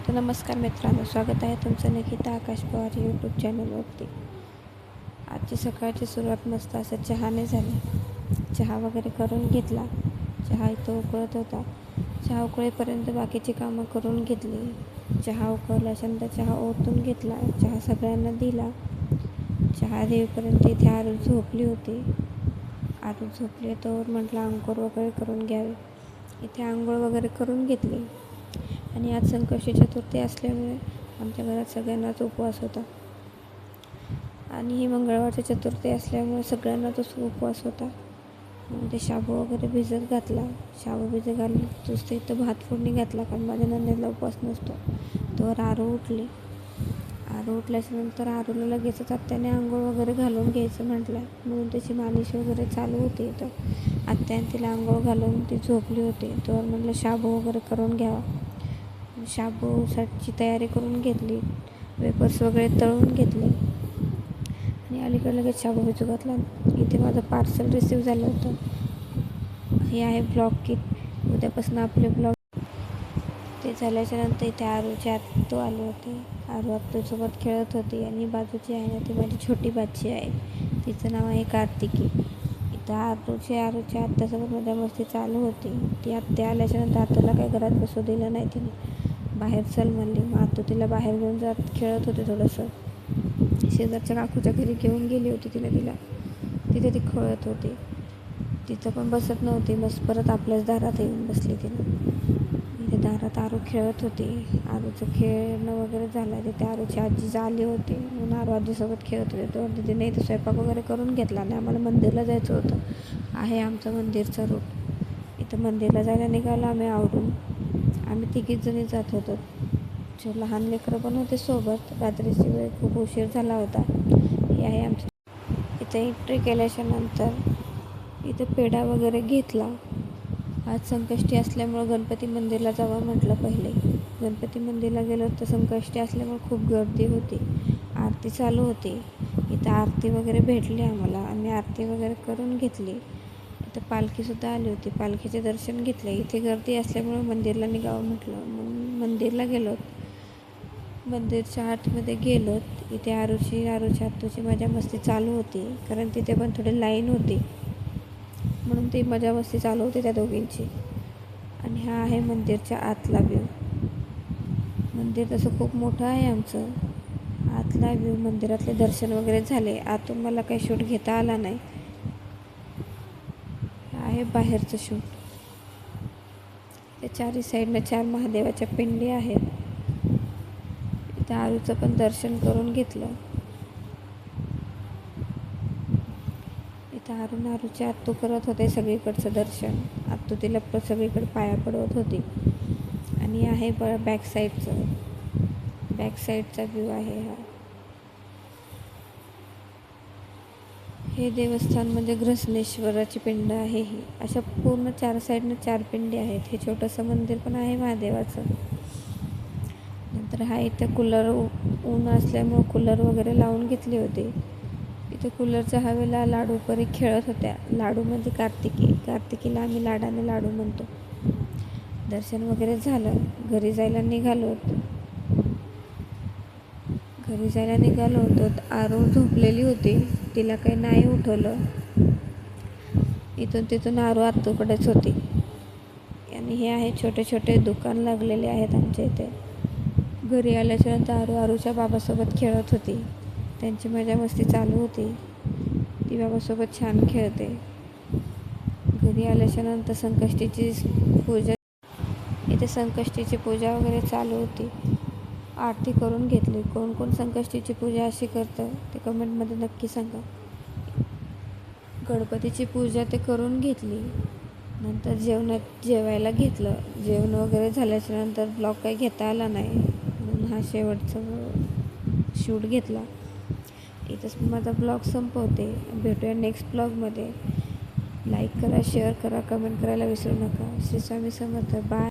तर नमस्कार मित्रांनो, स्वागत आहे तुमचं निकिता आकाश पवार यूट्यूब चॅनलवरती. आजची सकाळची सुरुवात मस्त असं चहाने झाली. चहा वगैरे करून घेतला. चहा इथं उकळत होता. चहा उकळेपर्यंत बाकीची कामं करून घेतली. चहा उकळल्याच्यानंतर चहा ओतून घेतला. चहा सगळ्यांना दिला. चहा देईपर्यंत इथे आरू झोपली होती. आरू झोपली तर म्हटलं अंघोळ वगैरे करून घ्यावी. इथे आंघोळ वगैरे करून घेतली. आणि आज संकष्टी चतुर्थी असल्यामुळे आमच्या घरात सगळ्यांनाच उपवास होता. आणि ही मंगळवारची चतुर्थी असल्यामुळे सगळ्यांना तोच उपवास होता. मग ते शाबू वगैरे भिजत घातला. शाबू भिजत घालून नुसतं इथं भात फोडणी घातला, कारण माझ्या नंदेला उपवास नसतो. तोवर आरू उठली. आरू उठल्याच्यानंतर आरूला लगेचच आत्याने आंघोळ वगैरे घालून घ्यायचं म्हटलं, म्हणून त्याची मालिश वगैरे चालू होती. इथं आत्याने तिला आंघोळ घालून ती झोपली होती. तोवर म्हटलं शाबू वगैरे करून घ्यावा. शाबूसाठी तयारी करून घेतली. वेपर्स वगैरे तळून घेतले आणि अलीकडे लगेच शाबू भिजू घातला. इथे माझं पार्सल रिसीव्ह झालं होतं. हे आहे ब्लॉग किट. उद्यापासून आपले ब्लॉग. ते झाल्याच्यानंतर इथे आरूची आत्तू आले होते. आरू आत्तूसोबत खेळत होती. आणि बाजूची आहे ना, ती माझी छोटी बाची आहे. तिचं नाव आहे कार्तिकी. इथं आरूच्या आत्यासोबत मजा मस्ती चालू होती. ती आत्या आल्याच्यानंतर आत्तूला काही घरात बसू दिलं नाही. तिने बाहेर चल म्हणली. मग आत्तू तिला बाहेर घेऊन जात खेळत होते. थोडंसं शेजारच्या काकूच्या घरी घेऊन गेली होती तिला. तिथे ती खेळत होती. तिथं पण बसत नव्हती. मस्त परत आपल्याच दारात येऊन बसली. तिथे दारात आरू खेळत होती. आरूचं खेळणं वगैरे झालं. तिथे आरूची आजी आली होती, म्हणून आरू आजीसोबत खेळत होते. तर तिथे इथं स्वयंपाक वगैरे करून घेतला आणि आम्हाला मंदिरला जायचं होतं. आहे आमचं मंदिरचा रूट. इथं मंदिरला जायला निघालो आम्ही आवरून. आम्ही तिघीच जणी जात होतो. लहान लेकरं पण होते सोबत. रात्रीची वेळ खूप उशीर झाला होता. हे आहे आमचं. इथं एंट्री केल्याच्या नंतर इथं पेढा वगैरे घेतला. आज संकष्टी असल्यामुळं गणपती मंदिरला जावं म्हटलं. पहिले गणपती मंदिरला गेलो तर संकष्टी असल्यामुळे खूप गर्दी होती. आरती चालू होती. इथं आरती वगैरे भेटली आम्हाला. आम्ही आरती वगैरे करून घेतली. इथं पालखीसुद्धा आली होती. पालखीचे दर्शन घेतले. इथे गर्दी असल्यामुळे मंदिरला निघावं म्हटलं, म्हणून मंदिरला गेलो. मंदिरच्या आतमध्ये गेलो. इथे आरूच्या आत्तूची मजा मस्ती चालू होती, कारण तिथे पण थोडी लाईन होती, म्हणून ती मजा मस्ती चालू होती त्या दोघींची. आणि हा आहे मंदिरच्या आतला व्ह्यू. मंदिर तसं खूप मोठं आहे आमचं. आतला व्ह्यू. मंदिरातले दर्शन वगैरे झाले. आतून मला काही शूट घेता आला नाही. आहे बाहेरचं शूट. त्या चारही साईडनं 4 महादेवाच्या पिंडी आहेत. इथं आरूचं पण दर्शन करून घेतलं. इथं आरूची आत्तू करत होते सगळीकडचं दर्शन. आत्तू तिला सगळीकडे पाया पडवत होती. आणि आहे बॅक साईडचा व्ह्यू आहे हा. हे देवस्थान म्हणजे ग्रसनेश्वराची पिंड आहे ही. अशा पूर्ण 4 साईडनं 4 पिंडी आहेत. हे छोटंसं मंदिर पण आहे महादेवाचं. नंतर हा इथं कूलर, ऊन असल्यामुळं कूलर वगैरे लावून घेतली होती. इथं कूलरच्या हवेला लाडू परी खेळत होत्या. लाडू म्हणजे कार्तिकीला आम्ही लाडाने लाडू म्हणतो. दर्शन वगैरे झालं. घरी जायला निघालो होतो. आरू झोपलेली होती. तिला काही नाही उठवलं. इथून तिथून आरू आत्तूकडेच होती. आणि हे आहे छोटे छोटे दुकान लागलेले आहेत आमच्या इथे. घरी आल्याच्यानंतर आरूच्या बाबासोबत खेळत होती. त्यांची मजा मस्ती चालू होती. ती बाबासोबत छान खेळते. घरी आल्याच्यानंतर इथे संकष्टीची पूजा वगैरे चालू होती. आरती करून घेतली. कोण कोण संकष्टीची पूजा अशी करतं ते कमेंटमध्ये नक्की सांगा. गणपतीची पूजा ते करून घेतली. नंतर जेवायला घेतलं. जेवण वगैरे झाल्याच्यानंतर ब्लॉग काही घेता आला नाही, म्हणून हा शेवटचा शूट घेतला. इथंच माझा ब्लॉग संपवते. भेटूया नेक्स्ट ब्लॉगमध्ये. लाईक करा, शेअर करा, कमेंट करायला विसरू नका. श्री स्वामी समर्थ. बाय.